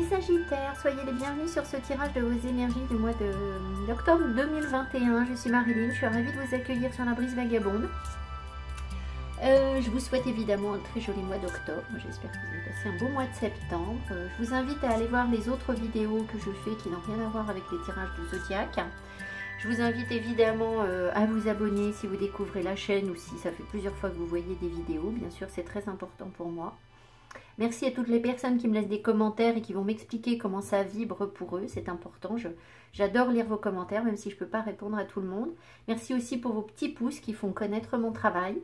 Les Sagittaires, soyez les bienvenus sur ce tirage de vos énergies du mois d'octobre 2021. Je suis Marilyn, je suis ravie de vous accueillir sur la brise vagabonde. Je vous souhaite évidemment un très joli mois d'octobre. J'espère que vous avez passé un beau mois de septembre. Je vous invite à aller voir les autres vidéos que je fais qui n'ont rien à voir avec les tirages du zodiaque. Je vous invite évidemment à vous abonner si vous découvrez la chaîne ou si ça fait plusieurs fois que vous voyez des vidéos. Bien sûr, c'est très important pour moi. Merci à toutes les personnes qui me laissent des commentaires et qui vont m'expliquer comment ça vibre pour eux. C'est important. J'adore lire vos commentaires, même si je ne peux pas répondre à tout le monde. Merci aussi pour vos petits pouces qui font connaître mon travail.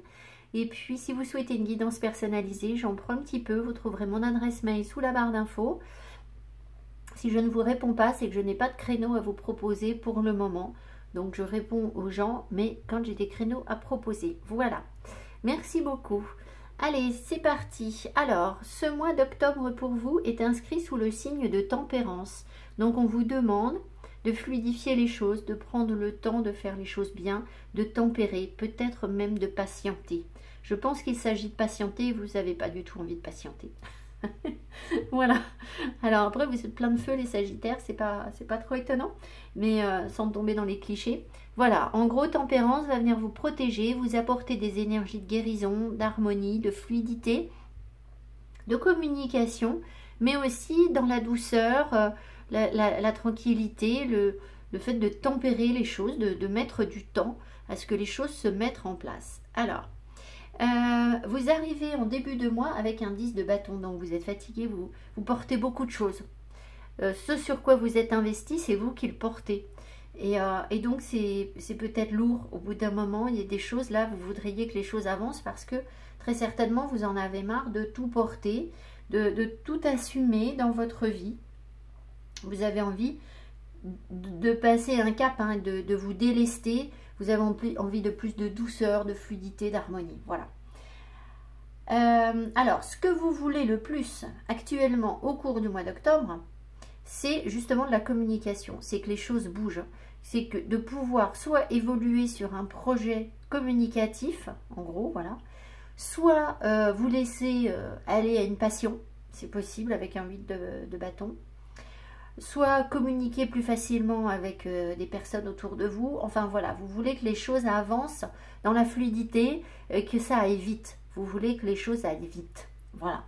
Et puis, si vous souhaitez une guidance personnalisée, j'en prends un petit peu. Vous trouverez mon adresse mail sous la barre d'infos. Si je ne vous réponds pas, c'est que je n'ai pas de créneau à vous proposer pour le moment. Donc, je réponds aux gens, mais quand j'ai des créneaux à proposer. Voilà. Merci beaucoup. Allez, c'est parti. Alors, ce mois d'octobre pour vous est inscrit sous le signe de tempérance. Donc, on vous demande de fluidifier les choses, de prendre le temps de faire les choses bien, de tempérer, peut-être même de patienter. Je pense qu'il s'agit de patienter, vous n'avez pas du tout envie de patienter. Voilà. Alors après, vous êtes plein de feu les Sagittaires, c'est pas trop étonnant, mais sans tomber dans les clichés. Voilà, en gros, tempérance va venir vous protéger, vous apporter des énergies de guérison, d'harmonie, de fluidité, de communication, mais aussi dans la douceur, la tranquillité, le fait de tempérer les choses, de mettre du temps à ce que les choses se mettent en place. Alors, vous arrivez en début de mois avec un 10 de bâton, donc vous êtes fatigué, vous portez beaucoup de choses. Ce sur quoi vous êtes investi, c'est vous qui le portez. Et donc, c'est peut-être lourd. Au bout d'un moment, il y a des choses, là, vous voudriez que les choses avancent parce que très certainement, vous en avez marre de tout porter, de tout assumer dans votre vie. Vous avez envie de passer un cap, hein, de vous délester. Vous avez envie de plus de douceur, de fluidité, d'harmonie. Voilà. Alors, ce que vous voulez le plus actuellement au cours du mois d'octobre, c'est justement de la communication. C'est que les choses bougent. C'est que de pouvoir soit évoluer sur un projet communicatif, en gros, voilà, soit vous laisser aller à une passion, c'est possible avec un 8 de bâton, soit communiquer plus facilement avec des personnes autour de vous. Enfin voilà, vous voulez que les choses avancent dans la fluidité, que ça aille vite. Vous voulez que les choses aillent vite. Voilà.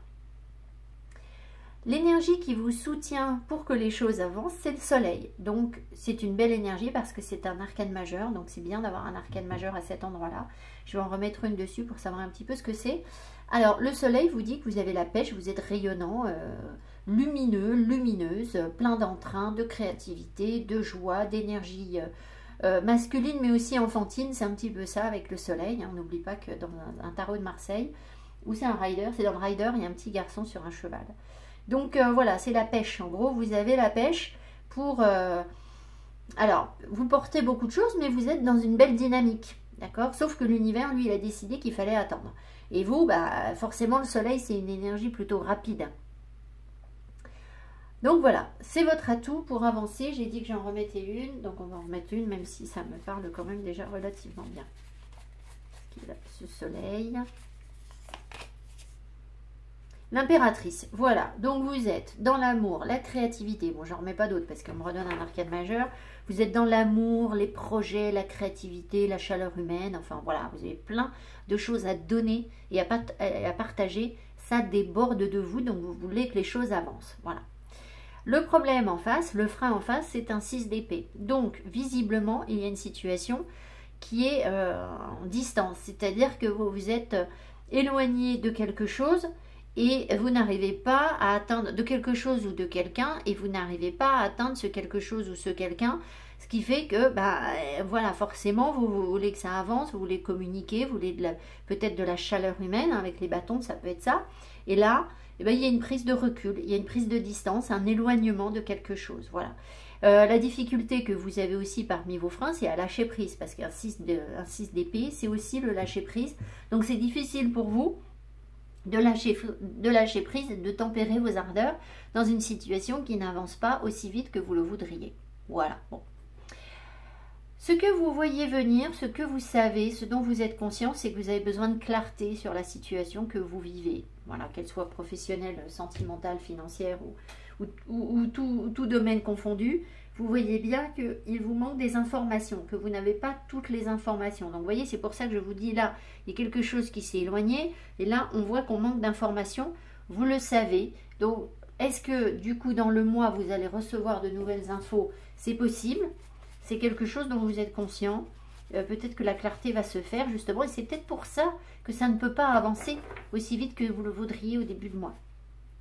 L'énergie qui vous soutient pour que les choses avancent, c'est le soleil. Donc, c'est une belle énergie parce que c'est un arcane majeur. Donc, c'est bien d'avoir un arcane majeur à cet endroit-là. Je vais en remettre une dessus pour savoir un petit peu ce que c'est. Alors, le soleil vous dit que vous avez la pêche, vous êtes rayonnant, lumineux, lumineuse, plein d'entrain, de créativité, de joie, d'énergie masculine, mais aussi enfantine. C'est un petit peu ça avec le soleil. Hein. On n'oublie pas que dans un tarot de Marseille, où c'est un rider, c'est dans le rider, il y a un petit garçon sur un cheval. Donc voilà, c'est la pêche. En gros, vous avez la pêche pour... alors, vous portez beaucoup de choses, mais vous êtes dans une belle dynamique. D'accord? Sauf que l'univers, lui, il a décidé qu'il fallait attendre. Et vous, bah, forcément, le soleil, c'est une énergie plutôt rapide. Donc voilà, c'est votre atout pour avancer. J'ai dit que j'en remettais une, donc on va en remettre une, même si ça me parle quand même déjà relativement bien. Ce soleil... L'impératrice, voilà, donc vous êtes dans l'amour, la créativité, bon j'en remets pas d'autres parce qu'on me redonne un arcane majeur, vous êtes dans l'amour, les projets, la créativité, la chaleur humaine, enfin voilà, vous avez plein de choses à donner et à partager, ça déborde de vous, donc vous voulez que les choses avancent, voilà. Le problème en face, le frein en face, c'est un 6 d'épée, donc visiblement il y a une situation qui est en distance, c'est-à-dire que vous êtes éloigné de quelque chose, et vous n'arrivez pas à atteindre de quelque chose ou de quelqu'un, et vous n'arrivez pas à atteindre ce quelque chose ou ce quelqu'un, ce qui fait que, bah, voilà, forcément, vous voulez que ça avance, vous voulez communiquer, vous voulez peut-être de la chaleur humaine, avec les bâtons, ça peut être ça, et là, eh ben, il y a une prise de recul, il y a une prise de distance, un éloignement de quelque chose, voilà. La difficulté que vous avez aussi parmi vos freins, c'est à lâcher prise, parce qu'un 6 d'épée, c'est aussi le lâcher prise, donc c'est difficile pour vous, de lâcher prise et de tempérer vos ardeurs dans une situation qui n'avance pas aussi vite que vous le voudriez. Voilà. Bon. Ce que vous voyez venir, ce que vous savez, ce dont vous êtes conscient, c'est que vous avez besoin de clarté sur la situation que vous vivez. Voilà, qu'elle soit professionnelle, sentimentale, financière ou tout domaine confondu, vous voyez bien qu'il vous manque des informations, que vous n'avez pas toutes les informations. Donc vous voyez, c'est pour ça que je vous dis là, il y a quelque chose qui s'est éloigné, et là on voit qu'on manque d'informations, vous le savez. Donc est-ce que du coup dans le mois vous allez recevoir de nouvelles infos? C'est possible, c'est quelque chose dont vous êtes conscient. Peut-être que la clarté va se faire justement, et c'est peut-être pour ça que ça ne peut pas avancer aussi vite que vous le voudriez au début de mois.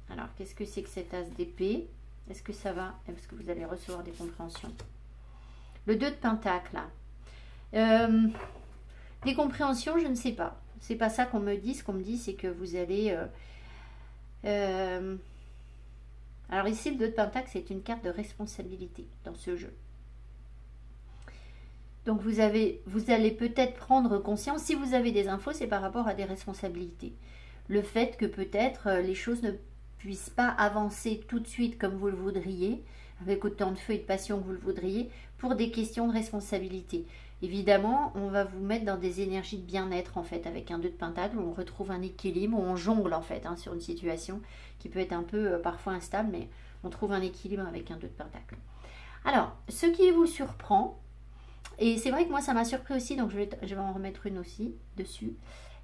Alors, qu'est-ce que c'est que cet as d'épée? Est-ce que ça va? Est-ce que vous allez recevoir des compréhensions? Le 2 de Pentacle. Des compréhensions, je ne sais pas. C'est pas ça qu'on me dit. Ce qu'on me dit, c'est que vous allez... Alors ici, le 2 de Pentacle, c'est une carte de responsabilité dans ce jeu. Donc vous allez peut-être prendre conscience, si vous avez des infos, c'est par rapport à des responsabilités. Le fait que peut-être les choses ne puissent pas avancer tout de suite comme vous le voudriez, avec autant de feu et de passion que vous le voudriez, pour des questions de responsabilité. Évidemment, on va vous mettre dans des énergies de bien-être en fait, avec un 2 de Pentacle, où on retrouve un équilibre, où on jongle en fait, sur une situation qui peut être un peu parfois instable, mais on trouve un équilibre avec un 2 de Pentacle. Alors, ce qui vous surprend, et c'est vrai que moi ça m'a surpris aussi, donc je vais en remettre une aussi dessus.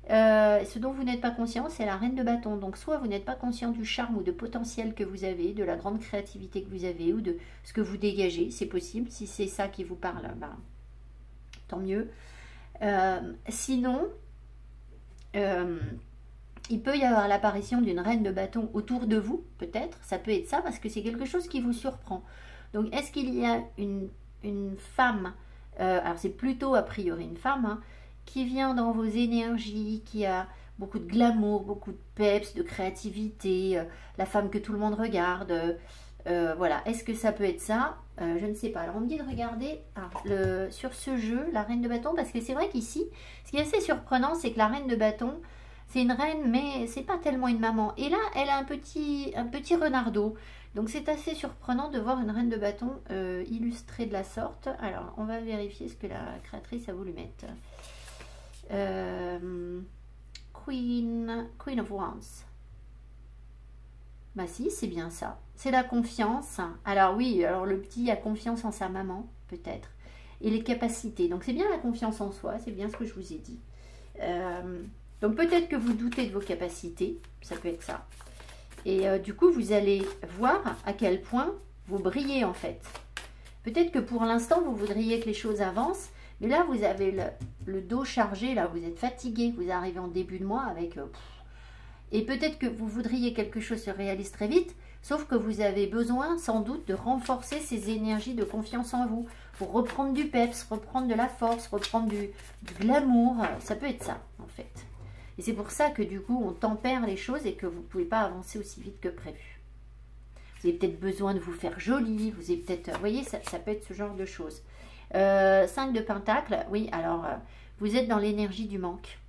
Ce dont vous n'êtes pas conscient, c'est la reine de bâton. Donc soit vous n'êtes pas conscient du charme ou de potentiel que vous avez, de la grande créativité que vous avez, ou de ce que vous dégagez, c'est possible. Si c'est ça qui vous parle, bah, tant mieux. Sinon, il peut y avoir l'apparition d'une reine de bâton autour de vous, peut-être. Ça peut être ça, parce que c'est quelque chose qui vous surprend. Donc est-ce qu'il y a une femme... alors c'est plutôt a priori une femme, hein, qui vient dans vos énergies, qui a beaucoup de glamour, beaucoup de peps, de créativité, la femme que tout le monde regarde, voilà. Est-ce que ça peut être ça? Je ne sais pas. Alors on me dit de regarder sur ce jeu, la reine de bâton, parce que c'est vrai qu'ici, ce qui est assez surprenant, c'est que la reine de bâton, c'est une reine, mais c'est pas tellement une maman. Et là, elle a un petit renardeau. Donc c'est assez surprenant de voir une reine de bâton illustrée de la sorte. Alors on va vérifier ce que la créatrice a voulu mettre. Queen of Wands. Bah si, c'est bien ça. C'est la confiance. Alors oui, alors le petit a confiance en sa maman, peut-être. Et les capacités. Donc c'est bien la confiance en soi, c'est bien ce que je vous ai dit. Donc peut-être que vous doutez de vos capacités, ça peut être ça. Et du coup, vous allez voir à quel point vous brillez en fait. Peut-être que pour l'instant, vous voudriez que les choses avancent, mais là, vous avez le dos chargé, là, vous êtes fatigué, vous arrivez en début de mois avec... et peut-être que vous voudriez que quelque chose se réalise très vite, sauf que vous avez besoin sans doute de renforcer ces énergies de confiance en vous, pour reprendre du peps, reprendre de la force, reprendre du glamour, ça peut être ça en fait. Et c'est pour ça que du coup, on tempère les choses et que vous ne pouvez pas avancer aussi vite que prévu. Vous avez peut-être besoin de vous faire joli, vous avez peut-être... Vous voyez, ça peut être ce genre de choses. 5 de Pentacle, oui, alors, vous êtes dans l'énergie du manque.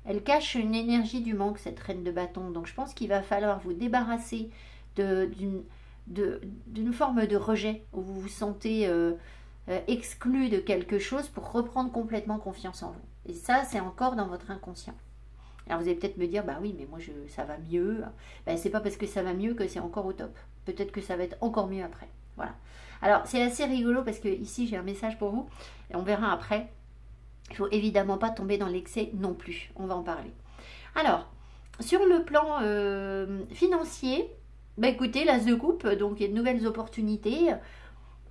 Elle cache une énergie du manque, cette reine de bâton. Donc, je pense qu'il va falloir vous débarrasser d'une forme de rejet où vous vous sentez exclu de quelque chose pour reprendre complètement confiance en vous. Et ça, c'est encore dans votre inconscient. Alors, vous allez peut-être me dire, bah oui, mais moi, ça va mieux. Ben, c'est pas parce que ça va mieux que c'est encore au top. Peut-être que ça va être encore mieux après. Voilà. Alors, c'est assez rigolo parce que ici, j'ai un message pour vous. Et on verra après. Il ne faut évidemment pas tomber dans l'excès non plus. On va en parler. Alors, sur le plan financier, bah écoutez, l'as de coupe, donc il y a de nouvelles opportunités.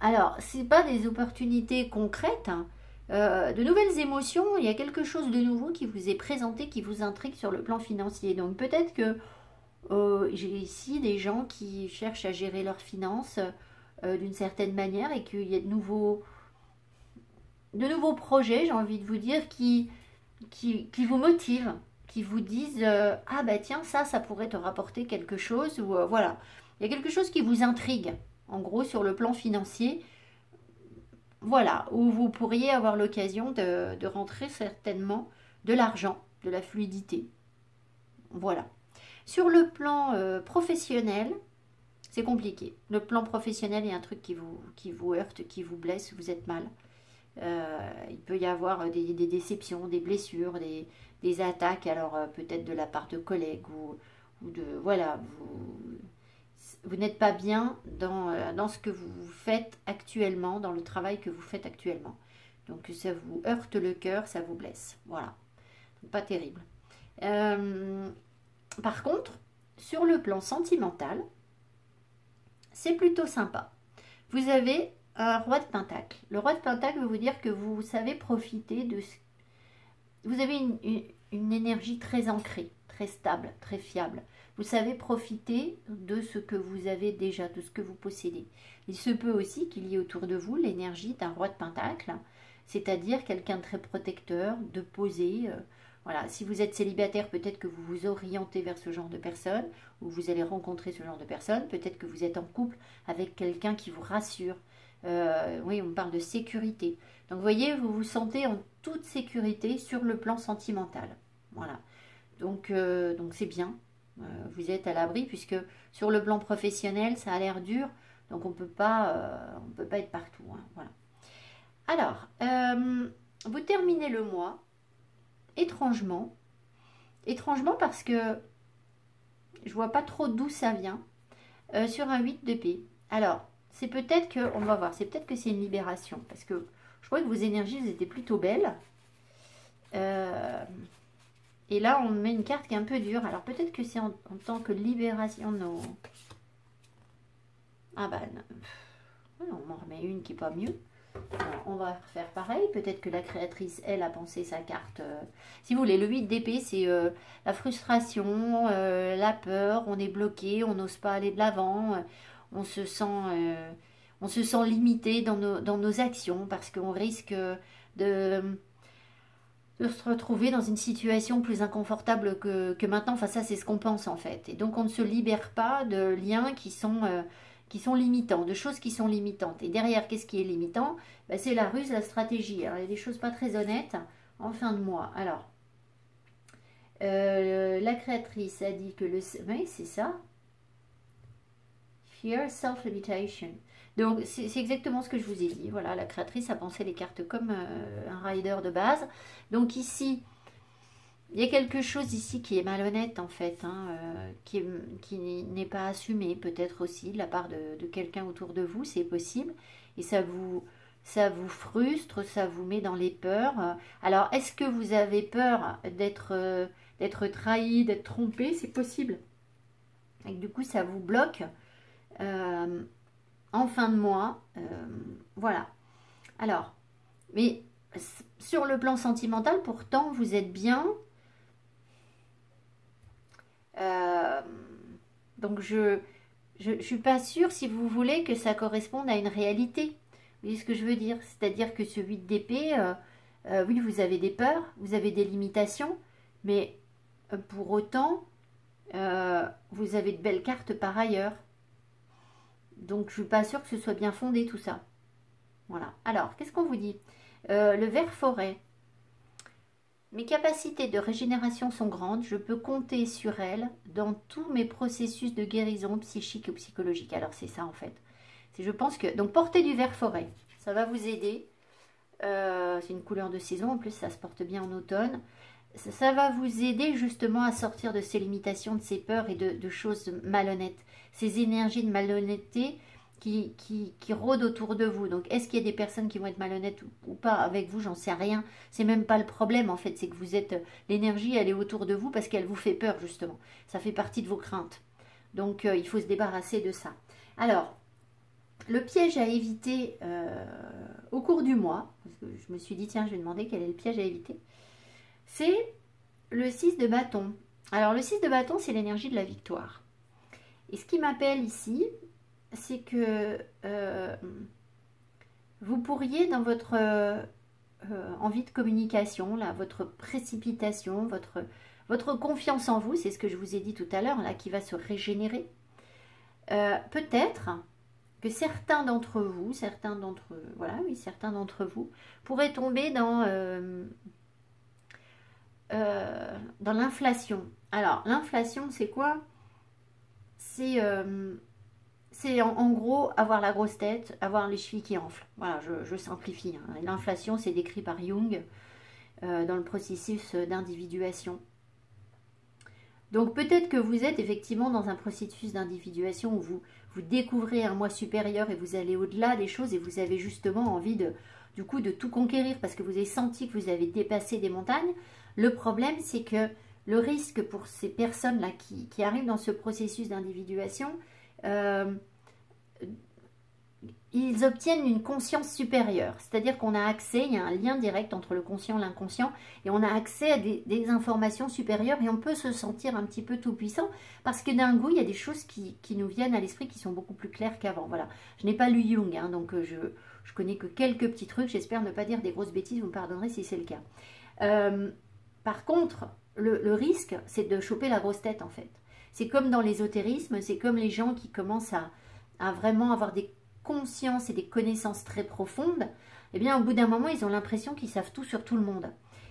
Alors, ce n'est pas des opportunités concrètes, hein. De nouvelles émotions, il y a quelque chose de nouveau qui vous est présenté, qui vous intrigue sur le plan financier. Donc peut-être que j'ai ici des gens qui cherchent à gérer leurs finances d'une certaine manière et qu'il y a de nouveaux projets, j'ai envie de vous dire, qui vous motivent, qui vous disent ah bah tiens, ça pourrait te rapporter quelque chose, ou voilà. Il y a quelque chose qui vous intrigue, en gros, sur le plan financier. Voilà, où vous pourriez avoir l'occasion de rentrer certainement de l'argent, de la fluidité. Voilà. Sur le plan professionnel, c'est compliqué. Le plan professionnel, il y a un truc qui vous heurte, qui vous blesse, vous êtes mal. Il peut y avoir des déceptions, des blessures, des attaques, alors peut-être de la part de collègues ou de... Voilà, vous n'êtes pas bien dans ce que vous faites actuellement, dans le travail que vous faites actuellement. Donc ça vous heurte le cœur, ça vous blesse. Voilà, pas terrible. Par contre, sur le plan sentimental, c'est plutôt sympa. Vous avez un roi de pentacle. Le roi de pentacle veut vous dire que vous savez profiter de... Vous avez une énergie très ancrée, très stable, très fiable. Vous savez profiter de ce que vous avez déjà, de ce que vous possédez. Il se peut aussi qu'il y ait autour de vous l'énergie d'un roi de pentacle, c'est-à-dire quelqu'un de très protecteur, de posé. Voilà, si vous êtes célibataire, peut-être que vous vous orientez vers ce genre de personne, ou vous allez rencontrer ce genre de personne. Peut-être que vous êtes en couple avec quelqu'un qui vous rassure. Oui, on parle de sécurité. Donc, vous voyez, vous vous sentez en toute sécurité sur le plan sentimental. Voilà. Donc c'est bien. Vous êtes à l'abri, puisque sur le plan professionnel, ça a l'air dur. Donc, on peut pas être partout. Hein, voilà. Alors, vous terminez le mois, étrangement parce que je vois pas trop d'où ça vient, sur un 8 d'épée. Alors, c'est peut-être que, on va voir, c'est peut-être que c'est une libération, parce que je crois que vos énergies, elles étaient plutôt belles. Et là, on met une carte qui est un peu dure. Alors, peut-être que c'est en tant que libération, non. Ah bah, non. On m'en remet une qui n'est pas mieux. Alors, on va faire pareil. Peut-être que la créatrice, elle, a pensé sa carte. Si vous voulez, le 8 d'épée, c'est la frustration, la peur. On est bloqué, on n'ose pas aller de l'avant. On se sent limité dans nos actions parce qu'on risque de se retrouver dans une situation plus inconfortable que maintenant. Enfin, ça, c'est ce qu'on pense en fait. Et donc, on ne se libère pas de liens qui sont limitants, de choses qui sont limitantes. Et derrière, qu'est-ce qui est limitant? Ben, c'est la ruse, la stratégie. Alors, il y a des choses pas très honnêtes en fin de mois. Alors, la créatrice a dit que oui, c'est ça. Fear, self-limitation. Donc, c'est exactement ce que je vous ai dit. Voilà, la créatrice a pensé les cartes comme un rider de base. Donc ici, il y a quelque chose ici qui est malhonnête en fait, hein, qui n'est pas assumé peut-être aussi de la part de quelqu'un autour de vous, c'est possible. Et ça vous frustre, ça vous met dans les peurs. Alors, est-ce que vous avez peur d'être trahi, d'être trompé? C'est possible. Et du coup, ça vous bloque. En fin de mois, voilà. Alors, mais sur le plan sentimental, pourtant, vous êtes bien. Donc, je suis pas sûre, si vous voulez, que ça corresponde à une réalité. Vous voyez ce que je veux dire? C'est-à-dire que ce 8 d'épée, oui, vous avez des peurs, vous avez des limitations, mais pour autant, vous avez de belles cartes par ailleurs. Donc, je ne suis pas sûre que ce soit bien fondé tout ça. Voilà. Alors, qu'est-ce qu'on vous dit? Le ver forêt. Mes capacités de régénération sont grandes. Je peux compter sur elles dans tous mes processus de guérison psychique ou psychologique. Alors, c'est ça en fait. Je pense que... Donc, portez du ver forêt. Ça va vous aider. C'est une couleur de saison. En plus, ça se porte bien en automne. Ça va vous aider justement à sortir de ces limitations, de ces peurs et de choses malhonnêtes. Ces énergies de malhonnêteté qui rôdent autour de vous. Donc, est-ce qu'il y a des personnes qui vont être malhonnêtes ou pas avec vous? J'en sais rien. C'est même pas le problème, en fait. C'est que vous êtes... L'énergie, elle est autour de vous parce qu'elle vous fait peur, justement. Ça fait partie de vos craintes. Donc, il faut se débarrasser de ça. Alors, le piège à éviter au cours du mois, parce que je me suis dit, tiens, je vais demander quel est le piège à éviter, c'est le 6 de bâton. Alors, le 6 de bâton, c'est l'énergie de la victoire. Et ce qui m'appelle ici, c'est que vous pourriez, dans votre envie de communication, là, votre précipitation, votre confiance en vous, c'est ce que je vous ai dit tout à l'heure, là, qui va se régénérer. Peut-être que certains d'entre vous, certains d'entre vous pourraient tomber dans l'inflation. Alors, l'inflation, c'est quoi? C'est en gros avoir la grosse tête, avoir les chevilles qui enflent. Voilà, je simplifie. Hein. L'inflation, c'est décrit par Jung dans le processus d'individuation. Donc peut-être que vous êtes effectivement dans un processus d'individuation où vous découvrez un moi supérieur et vous allez au-delà des choses et vous avez justement envie du coup de tout conquérir parce que vous avez senti que vous avez dépassé des montagnes. Le problème, c'est que le risque pour ces personnes-là qui arrivent dans ce processus d'individuation, ils obtiennent une conscience supérieure. C'est-à-dire qu'on a accès, il y a un lien direct entre le conscient et l'inconscient, et on a accès à des informations supérieures, et on peut se sentir un petit peu tout puissant, parce que d'un coup, il y a des choses qui nous viennent à l'esprit qui sont beaucoup plus claires qu'avant. Voilà. Je n'ai pas lu Jung, hein, donc je connais que quelques petits trucs, j'espère ne pas dire des grosses bêtises, vous me pardonnerez si c'est le cas. Par contre, le risque, c'est de choper la grosse tête, en fait. C'est comme dans l'ésotérisme, c'est comme les gens qui commencent à vraiment avoir des consciences et des connaissances très profondes. Eh bien, au bout d'un moment, ils ont l'impression qu'ils savent tout sur tout le monde.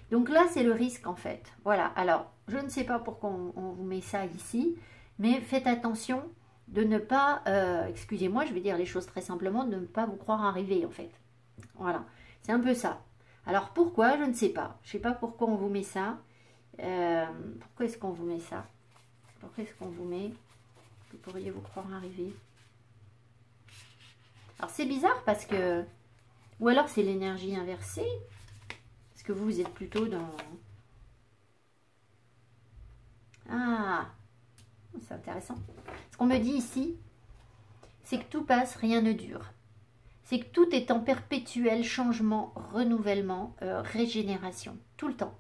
Donc là, c'est le risque, en fait. Voilà, alors, je ne sais pas pourquoi on vous met ça ici, mais faites attention de ne pas, excusez-moi, je vais dire les choses très simplement, de ne pas vous croire arriver, en fait. Voilà, c'est un peu ça. Alors, pourquoi? Je ne sais pas. Je ne sais pas pourquoi on vous met ça. Pourquoi est-ce qu'on vous met ça? Pourquoi est-ce qu'on vous met? Vous pourriez vous croire arriver. Alors, c'est bizarre parce que... Ou alors, c'est l'énergie inversée. Parce que vous êtes plutôt dans... Ah, c'est intéressant. Ce qu'on me dit ici, c'est que tout passe, rien ne dure. C'est que tout est en perpétuel changement, renouvellement, régénération, tout le temps.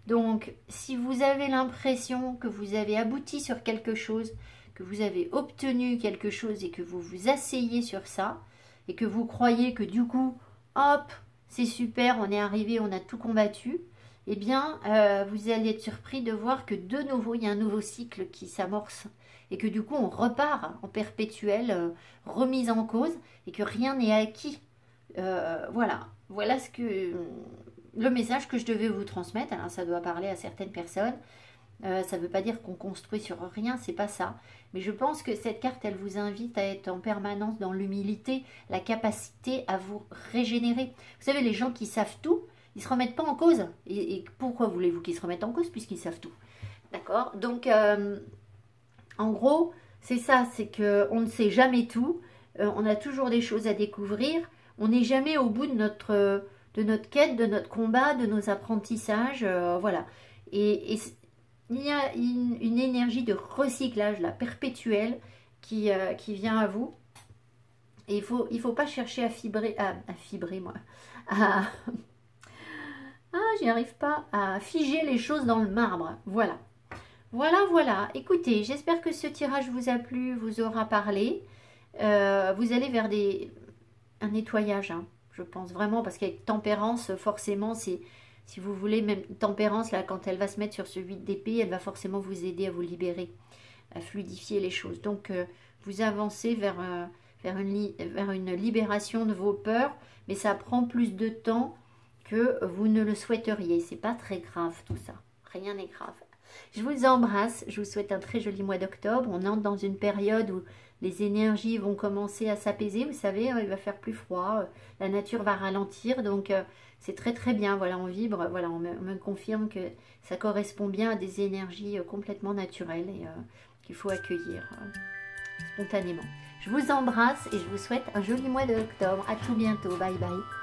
Donc, si vous avez l'impression que vous avez abouti sur quelque chose, que vous avez obtenu quelque chose et que vous vous asseyez sur ça, et que vous croyez que du coup, hop, c'est super, on est arrivé, on a tout combattu, eh bien, vous allez être surpris de voir que de nouveau, il y a un nouveau cycle qui s'amorce et que du coup, on repart en perpétuelle remise en cause et que rien n'est acquis. Voilà ce que le message que je devais vous transmettre. Alors, ça doit parler à certaines personnes. Ça ne veut pas dire qu'on construit sur rien, c'est pas ça. Mais je pense que cette carte, elle vous invite à être en permanence dans l'humilité, la capacité à vous régénérer. Vous savez, les gens qui savent tout, ils ne se remettent pas en cause. Et pourquoi voulez-vous qu'ils se remettent en cause puisqu'ils savent tout? D'accord? Donc, en gros, c'est ça, c'est qu'on ne sait jamais tout. On a toujours des choses à découvrir. On n'est jamais au bout de notre quête, de notre combat, de nos apprentissages. Voilà. Et il y a une énergie de recyclage, là, perpétuelle, qui vient à vous. Et il faut pas chercher à fibrer, moi, j'y arrive pas, à figer les choses dans le marbre. Voilà. Voilà. Écoutez, j'espère que ce tirage vous a plu, vous aura parlé. Vous allez vers un nettoyage, hein, je pense vraiment, parce qu'avec tempérance, forcément, c'est... Si vous voulez, même tempérance, là, quand elle va se mettre sur ce 8 d'épée, elle va forcément vous aider à vous libérer, à fluidifier les choses. Donc, vous avancez vers une libération de vos peurs, mais ça prend plus de temps que vous ne le souhaiteriez. C'est pas très grave tout ça. Rien n'est grave. Je vous embrasse. Je vous souhaite un très joli mois d'octobre. On entre dans une période où les énergies vont commencer à s'apaiser. Vous savez, il va faire plus froid. La nature va ralentir. Donc, c'est très très bien. Voilà, on vibre. Voilà, on me confirme que ça correspond bien à des énergies complètement naturelles et qu'il faut accueillir spontanément. Je vous embrasse et je vous souhaite un joli mois d'octobre. À tout bientôt. Bye bye.